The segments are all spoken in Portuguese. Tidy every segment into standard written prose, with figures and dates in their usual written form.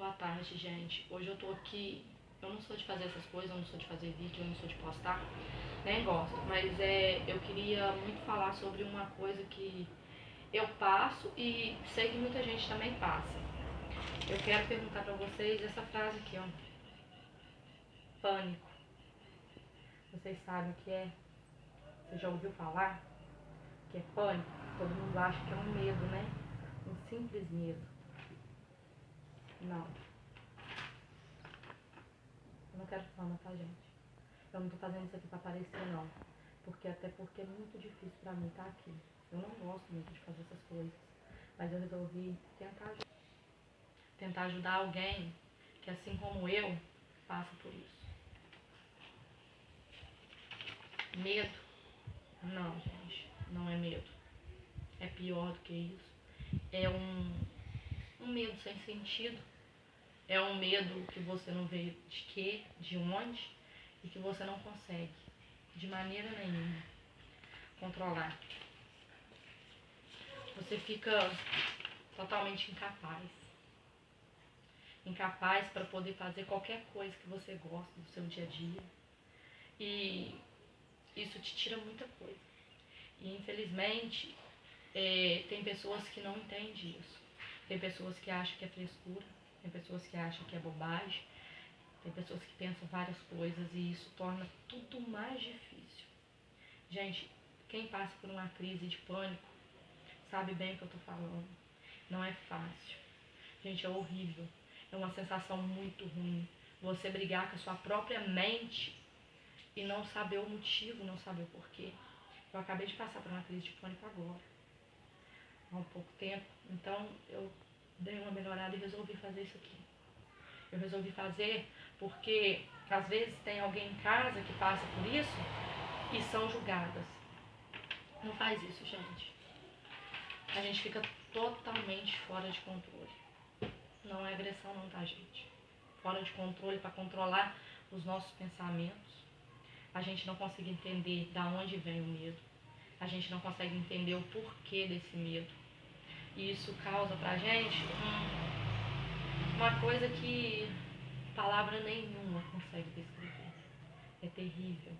Boa tarde, gente. Hoje eu tô aqui, eu não sou de fazer essas coisas, eu não sou de fazer vídeo, eu não sou de postar, nem gosto, mas eu queria muito falar sobre uma coisa que eu passo e sei que muita gente também passa. Eu quero perguntar pra vocês essa frase aqui, ó. Pânico. Vocês sabem o que é? Você já ouviu falar que é pânico? Todo mundo acha que é um medo, né? Um simples medo. Não. Eu não quero fama, tá, gente? Eu não tô fazendo isso aqui pra aparecer, não. Até porque é muito difícil pra mim estar aqui. Eu não gosto muito de fazer essas coisas. Mas eu resolvi tentar ajudar alguém que, assim como eu, passa por isso. Medo? Não, gente. Não é medo. É pior do que isso. É um medo sem sentido. É um medo que você não vê de quê, de onde, e que você não consegue, de maneira nenhuma, controlar. Você fica totalmente incapaz. Incapaz para poder fazer qualquer coisa que você gosta do seu dia a dia. E isso te tira muita coisa. E infelizmente tem pessoas que não entendem isso. Tem pessoas que acham que é frescura, tem pessoas que acham que é bobagem, tem pessoas que pensam várias coisas e isso torna tudo mais difícil. Gente, quem passa por uma crise de pânico sabe bem o que eu tô falando. Não é fácil. Gente, é horrível. É uma sensação muito ruim. Você brigar com a sua própria mente e não saber o motivo, não saber o porquê. Eu acabei de passar por uma crise de pânico agora, há um pouco tempo. Então eu dei uma melhorada e resolvi fazer isso aqui. Eu resolvi fazer porque às vezes tem alguém em casa que passa por isso e são julgadas. Não faz isso, gente. A gente fica totalmente fora de controle. Não é agressão não, tá, gente? Fora de controle para controlar os nossos pensamentos. A gente não consegue entender da onde vem o medo. A gente não consegue entender o porquê desse medo. E isso causa pra gente uma coisa que palavra nenhuma consegue descrever. É terrível.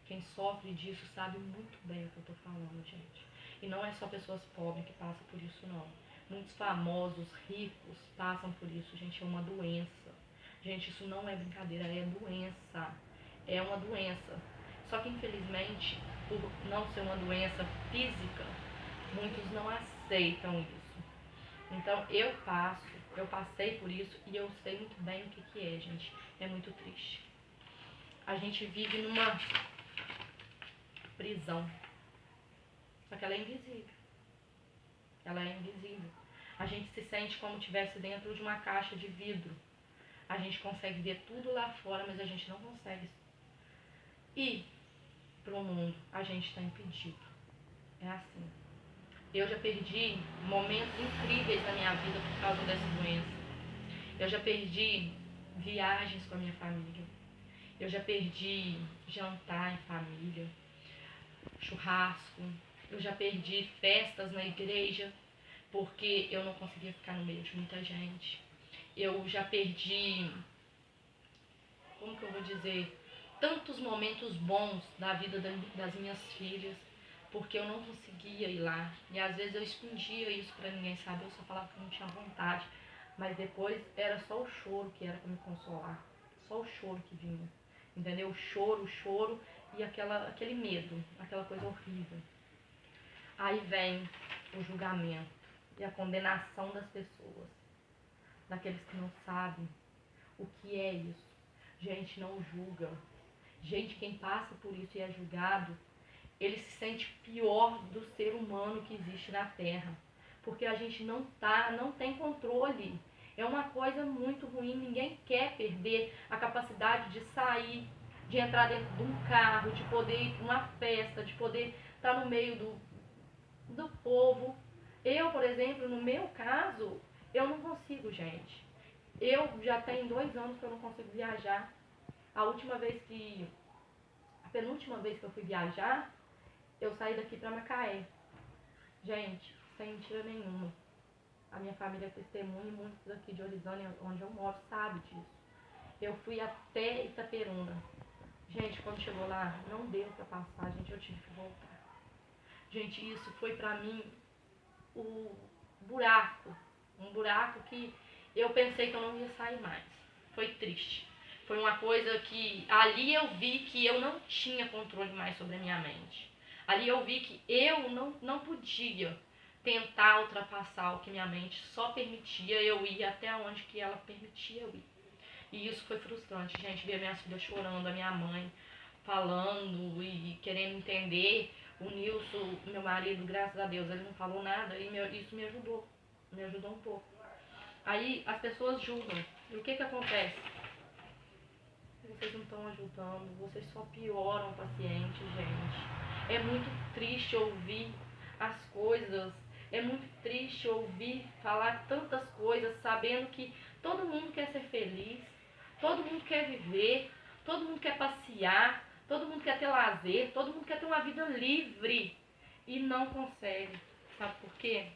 Quem sofre disso sabe muito bem o que eu tô falando, gente. E não é só pessoas pobres que passam por isso, não. Muitos famosos, ricos, passam por isso, gente. É uma doença. Gente, isso não é brincadeira, é doença. É uma doença. Só que, infelizmente, por não ser uma doença física, muitos não aceitam isso. Então, eu passei por isso e eu sei muito bem o que é, gente. É muito triste. A gente vive numa prisão. Só que ela é invisível. Ela é invisível. A gente se sente como se estivesse dentro de uma caixa de vidro. A gente consegue ver tudo lá fora, mas a gente não consegue ir pro mundo. A gente está impedido. É assim. Eu já perdi momentos incríveis na minha vida por causa dessa doença. Eu já perdi viagens com a minha família. Eu já perdi jantar em família, churrasco. Eu já perdi festas na igreja porque eu não conseguia ficar no meio de muita gente. Eu já perdi, como que eu vou dizer, tantos momentos bons da vida das minhas filhas porque eu não conseguia ir lá. E às vezes eu escondia isso pra ninguém saber, eu só falava que eu não tinha vontade. Mas depois era só o choro que era pra me consolar. Só o choro que vinha. Entendeu? O choro e aquele medo, aquela coisa horrível. Aí vem o julgamento e a condenação das pessoas, daqueles que não sabem o que é isso. Gente, não julga. Gente, quem passa por isso e é julgado, ele se sente pior do ser humano que existe na Terra. Porque a gente não tem controle. É uma coisa muito ruim. Ninguém quer perder a capacidade de sair, de entrar dentro de um carro, de poder ir para uma festa, de poder estar no meio do povo. Eu, por exemplo, no meu caso, eu não consigo, gente. Eu já tenho 2 anos que eu não consigo viajar. A penúltima vez que eu fui viajar, eu saí daqui pra Macaé. Gente, sem mentira nenhuma. A minha família é testemunha e muitos aqui de Orizânia, onde eu moro, sabe disso. Eu fui até Itaperuna. Gente, quando chegou lá, não deu pra passar, gente, eu tive que voltar. Gente, isso foi pra mim o buraco. Um buraco que eu pensei que eu não ia sair mais. Foi triste. Foi uma coisa que ali eu vi que eu não tinha controle mais sobre a minha mente. Ali eu vi que eu não podia tentar ultrapassar o que minha mente só permitia eu ir até onde que ela permitia eu ir. E isso foi frustrante, gente, ver minhas filhas chorando, a minha mãe falando e querendo entender. O Nilson, meu marido, graças a Deus, ele não falou nada e isso me ajudou um pouco. Aí as pessoas julgam. E o que acontece? Vocês não estão ajudando, vocês só pioram o paciente, gente. É muito triste ouvir as coisas, é muito triste ouvir falar tantas coisas, sabendo que todo mundo quer ser feliz, todo mundo quer viver, todo mundo quer passear, todo mundo quer ter lazer, todo mundo quer ter uma vida livre e não consegue. Sabe por quê?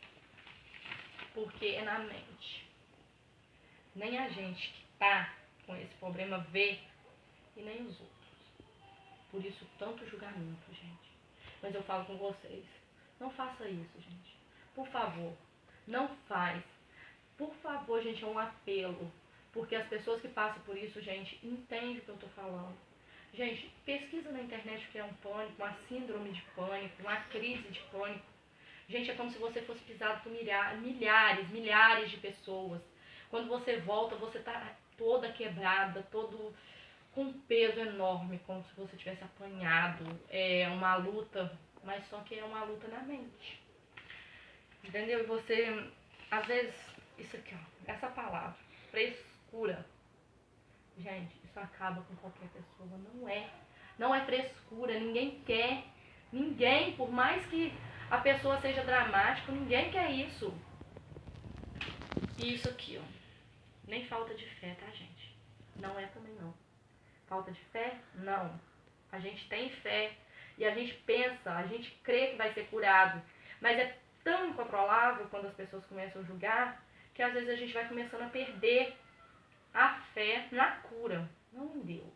Porque é na mente. Nem a gente que tá com esse problema vê e nem os outros. Por isso tanto julgamento, gente. Mas eu falo com vocês, não faça isso, gente. Por favor, não faz. Por favor, gente, é um apelo. Porque as pessoas que passam por isso, gente, entendem o que eu tô falando. Gente, pesquisa na internet o que é um pânico, uma síndrome de pânico, uma crise de pânico. Gente, é como se você fosse pisado por milhares de pessoas. Quando você volta, você tá toda quebrada, todo com um peso enorme, como se você tivesse apanhado. É uma luta, mas só que é uma luta na mente. Entendeu? E você, às vezes, isso aqui, ó, essa palavra, frescura. Gente, isso acaba com qualquer pessoa. Não é frescura, ninguém quer. Ninguém, por mais que a pessoa seja dramática, ninguém quer isso. E isso aqui, ó, nem falta de fé, tá, gente? Não é também não. Falta de fé? Não. A gente tem fé e a gente pensa, a gente crê que vai ser curado. Mas é tão incontrolável quando as pessoas começam a julgar que às vezes a gente vai começando a perder a fé na cura, não em Deus.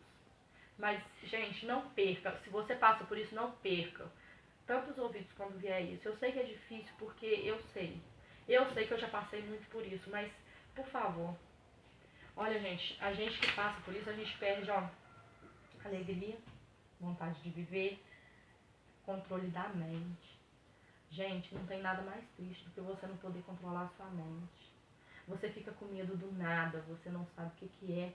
Mas, gente, não perca. Se você passa por isso, não perca. Tanto os ouvidos quando vier isso. Eu sei que é difícil porque eu sei. Eu sei que eu já passei muito por isso, mas, por favor. Olha, gente, a gente que passa por isso, a gente perde, ó, alegria, vontade de viver, controle da mente. Gente, não tem nada mais triste do que você não poder controlar a sua mente. Você fica com medo do nada, você não sabe o que é.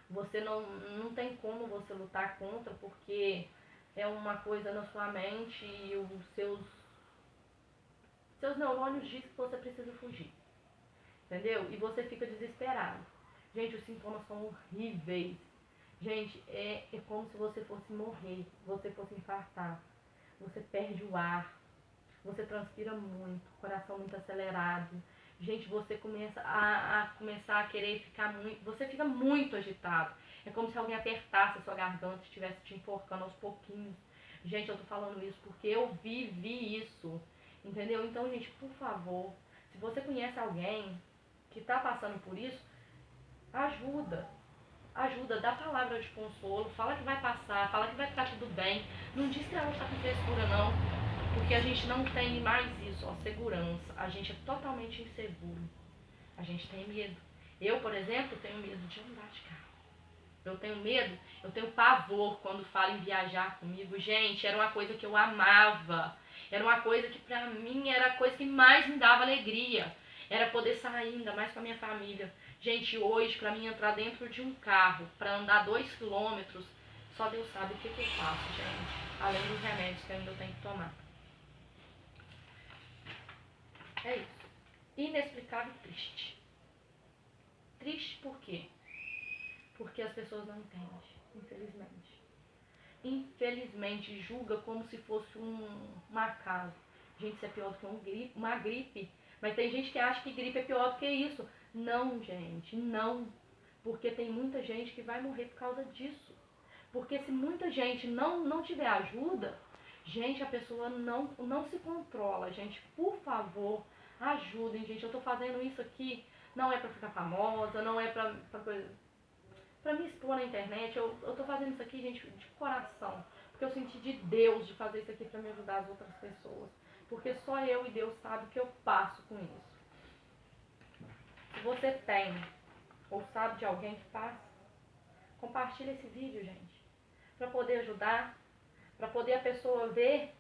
Você não tem como você lutar contra porque é uma coisa na sua mente e os seus neurônios dizem que você precisa fugir. Entendeu? E você fica desesperado. Gente, os sintomas são horríveis. Gente, é como se você fosse morrer, você fosse infartar. Você perde o ar, você transpira muito, coração muito acelerado. Gente, você começa a querer ficar muito... Você fica muito agitado. É como se alguém apertasse a sua garganta, estivesse te enforcando aos pouquinhos. Gente, eu tô falando isso porque eu vivi isso. Entendeu? Então, gente, por favor, se você conhece alguém que tá passando por isso, ajuda. Ajuda, dá palavra de consolo, fala que vai passar, fala que vai ficar tudo bem. Não diz que ela está com frescura, não. Porque a gente não tem mais isso, ó, segurança. A gente é totalmente inseguro. A gente tem medo. Eu, por exemplo, tenho medo de andar de carro. Eu tenho medo, eu tenho pavor quando falam em viajar comigo. Gente, era uma coisa que eu amava. Era uma coisa que pra mim era a coisa que mais me dava alegria. Era poder sair ainda mais com a minha família. Gente, hoje, pra mim entrar dentro de um carro, pra andar 2 quilômetros, só Deus sabe o que eu faço, gente. Além dos remédios que eu ainda tenho que tomar. É isso. Inexplicável e triste. Triste por quê? Porque as pessoas não entendem, infelizmente. Infelizmente, julga como se fosse um acaso. Gente, isso é pior do que uma gripe. Mas tem gente que acha que gripe é pior do que isso. Não, gente, não. Porque tem muita gente que vai morrer por causa disso. Porque se muita gente não tiver ajuda, gente, a pessoa não se controla. Gente, por favor, Ajudem, gente. Eu tô fazendo isso aqui, não é pra ficar famosa, não é pra me expor na internet. Eu tô fazendo isso aqui, gente, de coração. Porque eu senti de Deus de fazer isso aqui pra me ajudar as outras pessoas. Porque só eu e Deus sabem o que eu passo com isso. Se você tem ou sabe de alguém que passa, compartilha esse vídeo, gente. Pra poder ajudar, pra poder a pessoa ver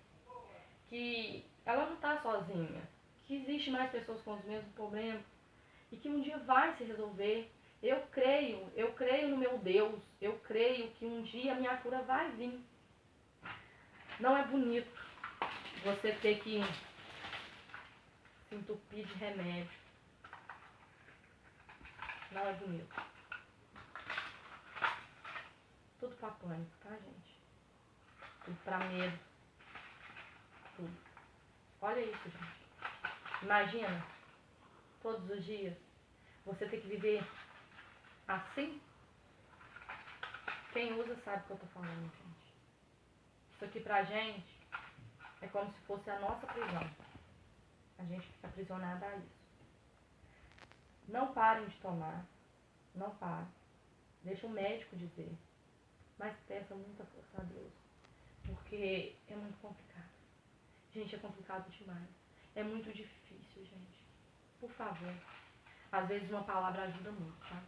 que ela não tá sozinha. Que existe mais pessoas com os mesmos problemas. E que um dia vai se resolver. Eu creio no meu Deus. Eu creio que um dia a minha cura vai vir. Não é bonito você ter que se entupir de remédio. Não é bonito. Tudo pra pânico, tá, gente? Tudo pra medo. Tudo. Olha isso, gente. Imagina, todos os dias, você ter que viver assim. Quem usa sabe o que eu tô falando, gente. Isso aqui pra gente é como se fosse a nossa prisão. A gente fica aprisionada a isso. Não parem de tomar. Não parem. Deixa o médico dizer. Mas peça muita força a Deus. Porque é muito complicado. Gente, é complicado demais. É muito difícil, gente. Por favor. Às vezes uma palavra ajuda muito, tá?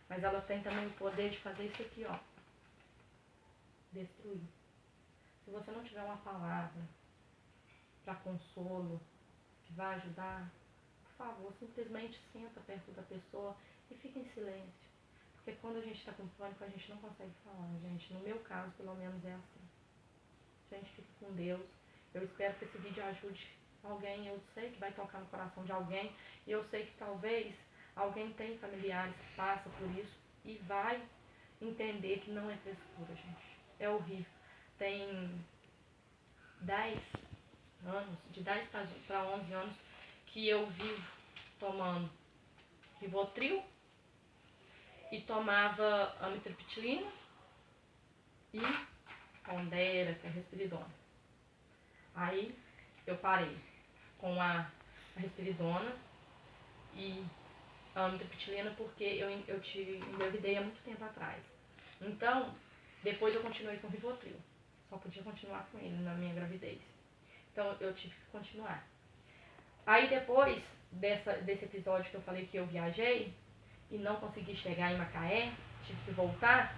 Mas ela tem também o poder de fazer isso aqui, ó. Destruir. Se você não tiver uma palavra para consolo, que vai ajudar, por favor, simplesmente senta perto da pessoa e fica em silêncio. Porque quando a gente está com pânico, a gente não consegue falar, gente. No meu caso, pelo menos, é assim. Gente, fique com Deus. Eu espero que esse vídeo ajude alguém. Eu sei que vai tocar no coração de alguém. E eu sei que talvez alguém tenha familiares que passam por isso e vai entender que não é frescura, gente. É horrível. Tem 10 anos, de 10 para 11 anos, que eu vivo tomando Rivotril e tomava amitriptilina e Pondera, que é Risperidona. Aí eu parei com a Risperidona e a amitriptilina porque eu te engravidei há muito tempo atrás. Então, depois eu continuei com o Rivotril. Só podia continuar com ele na minha gravidez. Então eu tive que continuar. Aí depois desse episódio que eu falei que eu viajei e não consegui chegar em Macaé, tive que voltar,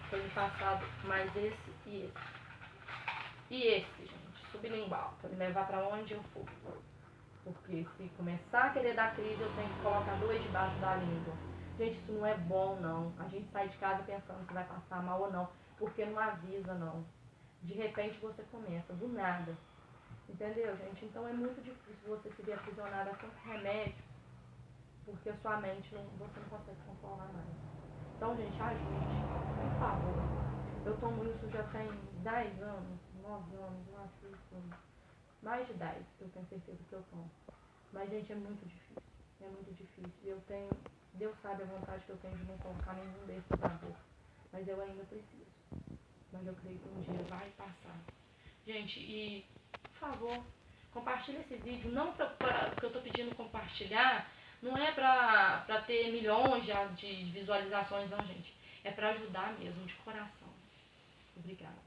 foi me passado mais esse e esse. E esse, gente, sublingual, pra me levar pra onde eu for. Porque se começar a querer dar crise, eu tenho que colocar 2 debaixo da língua. Gente, isso não é bom, não. A gente sai de casa pensando se vai passar mal ou não, porque não avisa, não. De repente você começa, do nada. Entendeu, gente? Então é muito difícil você se ver aprisionado a tanto remédio, porque a sua mente, você não consegue controlar mais. Então, gente, ajude, por favor. Eu tomo isso já tem 10 anos, 9 anos, eu acho isso. Mais de 10, eu tenho certeza que eu tomo. Mas, gente, é muito difícil. É muito difícil. Deus sabe a vontade que eu tenho de não colocar nenhum desses na boca. Mas eu ainda preciso. Mas eu creio que um dia vai passar. Gente, e por favor, compartilhe esse vídeo. Não porque eu tô pedindo compartilhar, não é pra ter milhões de visualizações, não, gente. É pra ajudar mesmo, de coração. Obrigada.